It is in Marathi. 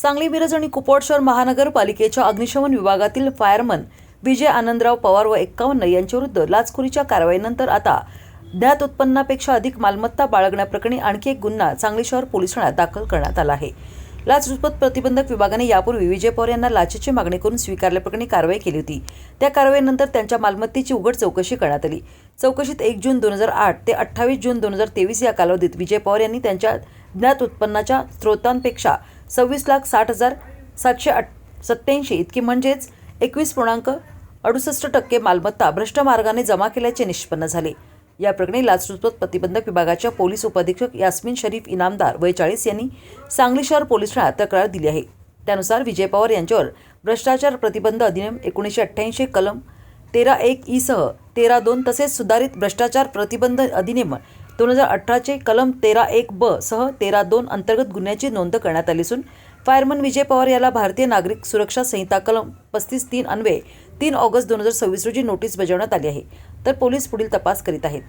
सांगली, मिरज आणि कुपवाड शहर महानगरपालिकेच्या अग्निशमन विभागातील फायरमन विजय आनंदराव पवार व 51 यांच्याविरुद्ध लाचखोरीच्या कारवाईनंतर आता ज्ञात उत्पन्नापेक्षा अधिक मालमत्ता बाळगण्याप्रकरणी आणखी एक गुन्हा सांगली शहर पोलीस ठाण्यात दाखल करण्यात आला आहे. लाचलुचपत प्रतिबंधक विभागाने यापूर्वी विजय पवार यांना लाचेची मागणी करून स्वीकारल्याप्रकरणी कारवाई केली होती. त्या कारवाईनंतर त्यांच्या मालमत्तेची उघड चौकशी करण्यात आली. चौकशीत 1 जून 2008 ते 28 जून 2023 या कालावधीत विजय पवार यांनी त्यांच्या ज्ञात उत्पन्नाच्या स्रोतांपेक्षा 26,60,787 इतकी म्हणजेच 21.68% मालमत्ता भ्रष्ट मार्गाने जमा केल्याचे निष्पन्न झाले. या प्रकरणी लाचलुचपत प्रतिबंधक विभागाच्या पोलीस उपअधीक्षक यास्मिन शरीफ इनामदार वय 40 यांनी सांगली शहर पोलीस ठाण्यात तक्रार दिली आहे. त्यानुसार विजय पवार यांच्यावर भ्रष्टाचार प्रतिबंध अधिनियम 1988 कलम 13(1) सह 13(2) तसेच सुधारित भ्रष्टाचार प्रतिबंध अधिनियम 2018 कलम 13(1) सह 13(2) अंतर्गत गुन्ह्याची नोंद करण्यात आली असून फायरमन विजय पवार याला भारतीय नागरिक सुरक्षा संहिता कलम 35(3) अन्वये 3 ऑगस्ट 2026 रोजी नोटीस बजावण्यात आली आहे. तर पोलीस पुढील तपास करीत आहेत.